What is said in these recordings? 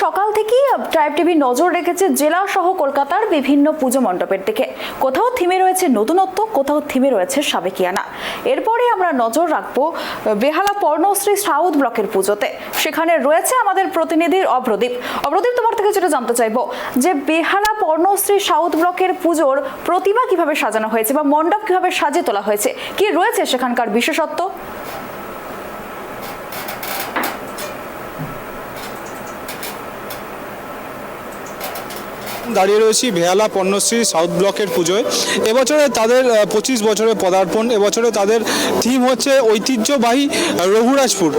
সকাল থেকেই tribe TV নজর রেখেছে জেলা সহ কলকাতার বিভিন্ন পুজো মণ্ডপের দিকে। কোথাও থিমে রয়েছে নতুনত্ব, কোথাও থিমে রয়েছে সাবেকিয়ানা। এরপরে আমরা নজর রাখবো বেহালা পর্ণশ্রী সাউথ ব্লকের পুজোতে। সেখানে রয়েছে আমাদের প্রতিনিধির অভ্রদীপ। অভ্রদীপ, তোমার থেকে যেটা জানতে চাইবো যে বেহালা পর্ণশ্রী সাউথ ব্লকের পুজোর প্রতিমা কিভাবে সাজানো হয়েছে বা মণ্ডপ কিভাবে সাজিয়ে তোলা হয়েছে, কি রয়েছে সেখানকার বিশেষত্ব? দাঁড়িয়ে রয়েছি বেহালা পর্ণশ্রী সাউথ ব্লকের পুজোয়। এবছরে তাদের 25 বছরের পদার্পণ। এবছরে তাদের থিম হচ্ছে ঐতিহ্যবাহী রঘুরাজপুর।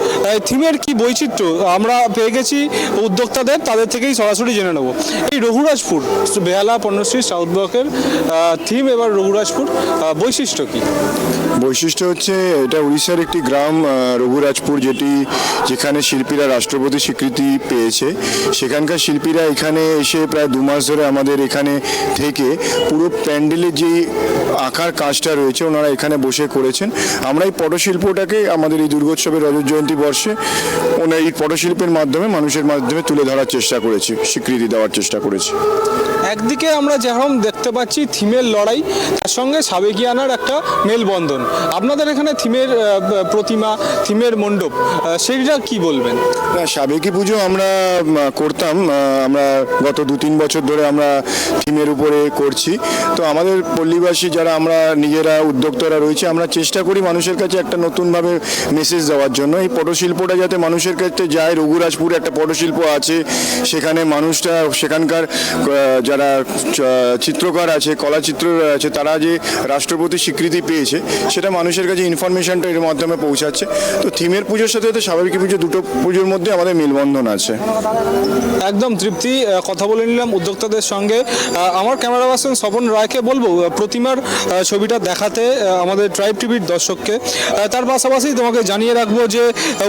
থিমের কি বৈচিত্র্য আমরা পেয়ে গেছি উদ্যোক্তাদের, তাদের থেকেই সরাসরি জেনে নেব। এই রঘুরাজপুর বেহালা পর্ণশ্রী সাউথ ব্লকের থিম, এবার রঘুরাজপুর বৈশিষ্ট্য কি? বৈশিষ্ট্য হচ্ছে এটা উড়িষ্যার একটি গ্রাম রঘুরাজপুর, যেখানে শিল্পীরা রাষ্ট্রপতি স্বীকৃতি পেয়েছে। সেখানকার শিল্পীরা এখানে এসে প্রায় 2 মাস ধরে আমাদের এখানে থেকে পুরো প্যান্ডেলের যে আঁকার কাজটা রয়েছে ওনারা এখানে বসে করেছেন। আমরা এই পটশিল্পটাকে আমাদের এই দুর্গোৎসবের রজত জয়ন্তী বর্ষে ওনার এই পটশিল্পের মাধ্যমে মানুষের মাধ্যমে তুলে ধরার চেষ্টা করেছি, স্বীকৃতি দেওয়ার চেষ্টা করেছি। একদিকে আমরা যেরকম দেখতে পাচ্ছি থিমের লড়াই, তার সঙ্গে সাবেকিয়ানার একটা মেলবন্ধন। আপনাদের এখানে থিমের প্রতিমা, থিমের মণ্ডপ, সেটা কি বলবেন? সাবেকি পুজো আমরা করতাম, আমরা গত 2-3 বছর ধরে আমরা থিমের উপরে করছি। তো আমাদের পল্লীবাসী যারা আমরা নিজেরা উদ্যোক্তারা রয়েছে, আমরা চেষ্টা করি মানুষের কাছে একটা নতুনভাবে মেসেজ দেওয়ার জন্য। এই পটশিল্পটা যাতে মানুষের কাছে যায়। রঘুরাজপুরে একটা পটশিল্প আছে, সেখানে মানুষটা, সেখানকার যারা চিত্রকার আছে, কলাচিত্র আছে, তারা যে রাষ্ট্রপতি স্বীকৃতি পেয়েছে সেটা মানুষের কাছে ইনফরমেশনটা এর মাধ্যমে পৌঁছাচ্ছে। তো থিমের পুজোর সাথে সাথে স্বাভাবিক পুজো, দুটো পুজোর মধ্যে আমাদের মেলবন্ধন আছে। একদম তৃপ্তি, কথা বলে নিলাম উদ্যোক্তাদের সঙ্গে। আমার ক্যামেরা পার্সন স্বপন রায়কে বলবো প্রতিমার ছবিটা দেখাতে আমাদের ট্রাইব টিভির দর্শককে। তার পাশাপাশি তোমাকে জানিয়ে রাখবো যে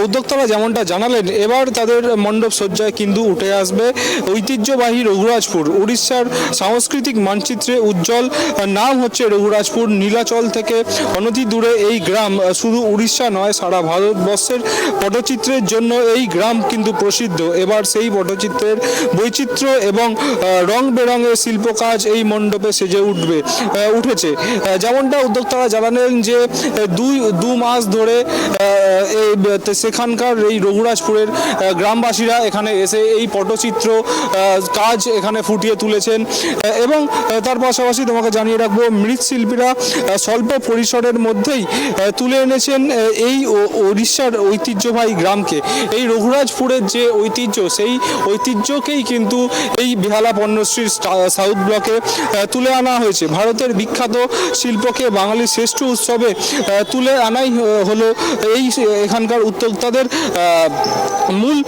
উদ্যোক্তারা যেমনটা জানালেন, এবার তাদের মণ্ডপ সজ্জায় কিন্তু উঠে আসবে ঐতিহ্যবাহী রঘুরাজপুর। উড়িষ্যার সাংস্কৃতিক মানচিত্রে উজ্জ্বল নাম হচ্ছে রঘুরাজপুর। নীলাচল থেকে অনতি দূরে এই গ্রাম শুধু উড়িষ্যা নয়, সারা ভারতবর্ষের পটচিত্রের জন্য এই গ্রাম কিন্তু প্রসিদ্ধ। এবার সেই পটচিত্রের বৈচিত্র্য এবং রং বেরঙের শিল্পকাজ এই মণ্ডপে সেজে উঠেছে। যেমনটা উদ্যোক্তারা জানালেন যে 2 মাস ধরে সেখানকার এই রঘুরাজপুরের গ্রামবাসীরা এখানে এসে এই পটচিত্র কাজ এখানে ফুটিয়ে তুলেছেন। এবং তার পাশাপাশি তোমাকে জানিয়ে রাখবো মৃৎশিল্পীরা স্বল্প পরিসরের মধ্যেই তুলে এনেছেন এই উড়িষ্যার ঐতিহ্যবাহী গ্রামকে। এই রঘুরাজপুরের যে ঐতিহ্য, সেই ঐতিহ্যকেই কিন্তু এই বেহালা পর্ণশ্রী সাউথ ব্লকে তুলে আনা হয়েছে। ভারতের বিখ্যাত শিল্পকে বাঙালির শ্রেষ্ঠ উৎসবে তুলে আনাই হলো এই এখানকার উদ্যোক্তাদের মূল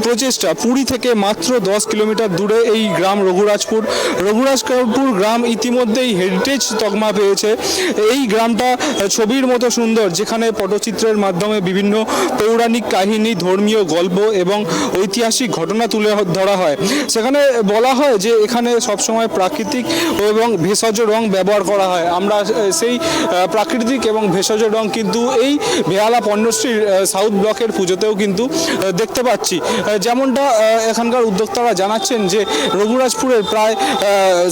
প্রচেষ্টা। পুরী থেকে মাত্র 10 কিলোমিটার দূরে এই গ্রাম রঘুরাজপুর গ্রাম ইতিমধ্যেই হেরিটেজ তকমা পেয়েছে। এই গ্রামটা ছবির মতো সুন্দর, যেখানে পটচিত্রের মাধ্যমে বিভিন্ন পৌরাণিক কাহিনী, ধর্মীয় গল্প এবং ঐতিহাসিক ঘটনা তুলে ধরা হয়। সেখানে বলা হয় যে এখানে সবসময় প্রাকৃতিক এবং ভেষজ রং ব্যবহার করা হয়। আমরা সেই প্রাকৃতিক এবং ভেষজ রং কিন্তু এই বেহালা পর্ণশ্রীর সাউথ ব্লকের পুজোতেও কিন্তু দেখতে পাচ্ছি। যেমনটা এখানকার উদ্যোক্তারা জানাচ্ছেন যে রঘুরাজপুরের প্রায়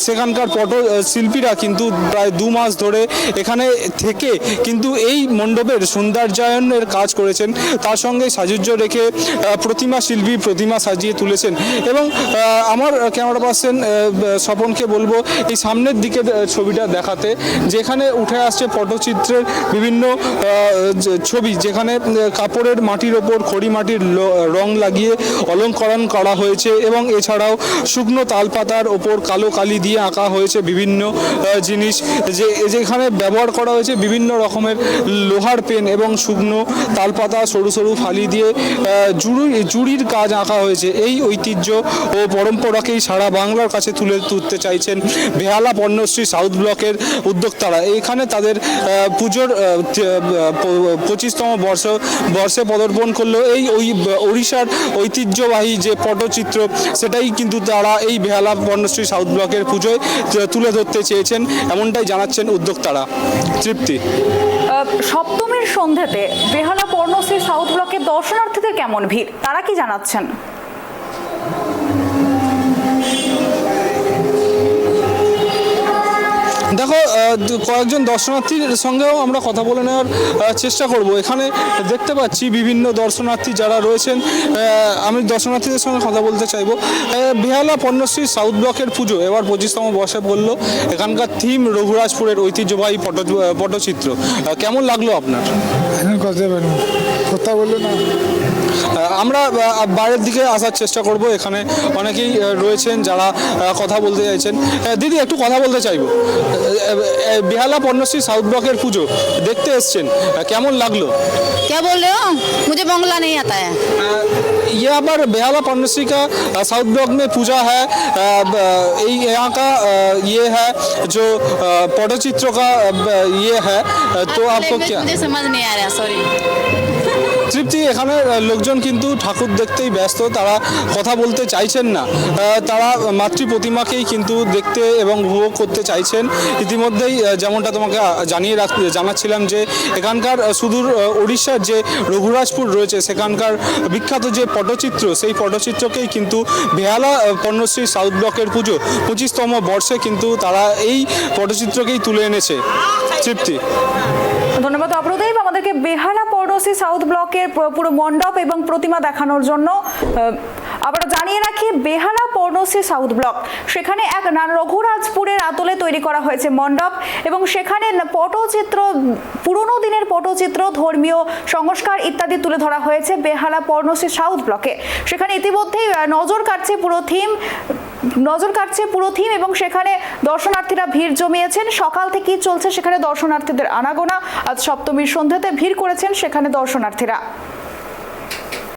সেখানকার পটশিল্পীরা কিন্তু প্রায় 2 মাস ধরে এখানে থেকে কিন্তু এই মণ্ডপের সৌন্দর্যায়নের কাজ করেছেন। তার সঙ্গে সাজুজ্য রেখে প্রতিমা শিল্পী প্রতিমা সাজিয়ে তুলেছেন। এবং আমার ক্যামেরা পার্সন স্বপনকে বলবো এই সামনের দিকের ছবিটা দেখাতে, যেখানে উঠে আসছে পটচিত্রের বিভিন্ন ছবি, যেখানে কাপড়ের মাটির ওপর খড়ি মাটির রং লাগিয়ে অলঙ্করণ করা হয়েছে। এবং এছাড়াও শুকনো তালপাতার ওপর কালো কালি দিয়ে আঁকা হয়েছে বিভিন্ন জিনিস, যেখানে ব্যবহার করা হয়েছে বিভিন্ন রকমের লোহার পেন এবং শুকনো তালপাতা সরু সরু ফালি দিয়ে জুড়ির কাজ আঁকা হয়েছে। এই ঐতিহ্য ও পরম্পরাকেই সারা বাংলার কাছে তুলে তুলতে চাইছেন বেহালা পর্ণশ্রী সাউথ ব্লকের উদ্যোক্তারা। এখানে তাদের পুজোর 25তম বর্ষে পদার্পণ করলো এই ওড়িশার ঐতিহ্যবাহী যে পটচিত্র, সেটাই কিন্তু তারা এই বেহালা পর্ণশ্রী সাউথ ব্লকের পুজোয় তুলে ধরতে চেয়েছেন, এমনটাই জানাচ্ছেন উদ্যোক্তারা। তৃপ্তি, সপ্তমীর সন্ধ্যাতে বেহালা পর্ণশ্রী সাউথ ব্লকের দর্শনার্থীদের কেমন ভিড়, তারা কি জানাচ্ছেন? দেখো কয়েকজন দর্শনার্থীর সঙ্গেও আমরা কথা বলে নেওয়ার চেষ্টা করব। এখানে দেখতে পাচ্ছি বিভিন্ন দর্শনার্থী যারা রয়েছেন, আমি দর্শনার্থীদের সঙ্গে কথা বলতে চাইবো। বেহালা পণ্যশ্রী সাউথ ব্লকের পুজো এবার 25তম বর্ষে বলল, এখানকার থিম রঘুরাজপুরের ঐতিহ্যবাহী পটচিত্র। কেমন লাগলো আপনার? এখন কথা বললো না। আমরা বাইরের দিকে আসার চেষ্টা করব। এখানে অনেকেই রয়েছেন যারা কথা বলতে চাইছেন। দিদি, একটু কথা বলতে চাইবো। বেহালা পণ্যশ্রী সাউথ ব্লকের পুজো দেখতে এসছেন, কেমন লাগলো? क्या बोल रहे हो? मुझे बांग्ला नहीं आता है। ये पर बेहाला पन्नश्री का साउथ ब्लॉक में पूजा है। यहाँ का ये है जो पटचित्र का ये है, तो आपको क्या मुझे समझ नहीं आ रहा, सॉरी। তৃপ্তি, এখানে লোকজন কিন্তু ঠাকুর দেখতেই ব্যস্ত, তারা কথা বলতে চাইছেন না। তারা মাতৃ প্রতিমাকেই কিন্তু দেখতে এবং উপভোগ করতে চাইছেন। ইতিমধ্যেই যেমনটা তোমাকে জানাচ্ছিলাম যে এখানকার সুদূর উড়িষ্যার যে রঘুরাজপুর রয়েছে, সেখানকার বিখ্যাত যে পটচিত্র, সেই পটচিত্রকেই কিন্তু বেহালা পণ্যশ্রী সাউথ ব্লকের পুজো 25তম বর্ষে কিন্তু তারা এই পটচিত্রকেই তুলে এনেছে। তৃপ্তি, ধন্যবাদ অপ্রদেব আমাদেরকে বেহালা পড়োশি সাউথ ব্লকের পুরো মণ্ডপ এবং প্রতিমা দেখানোর জন্য। আবার জানিয়ে রাখি, বেহালা পড়োশি সাউথ ব্লক, সেখানে এক রঘুরাজপুরের আদলে তৈরি করা হয়েছে মণ্ডপ এবং সেখানে পটচিত্র, পুরনো দিনের পটচিত্র, ধর্মীয় সংস্কার ইত্যাদি তুলে ধরা হয়েছে বেহালা পড়োশি সাউথ ব্লকে। সেখানে ইতিমধ্যেই নজর কাটছে পুরো থিম এবং সেখানে দর্শনার্থীরা ভিড় জমিয়েছেন। সকাল থেকেই চলছে সেখানে দর্শনার্থীদের আনাগোনা। আজ সপ্তমীর সন্ধ্যাতে ভিড় করেছেন সেখানে দর্শনার্থীরা।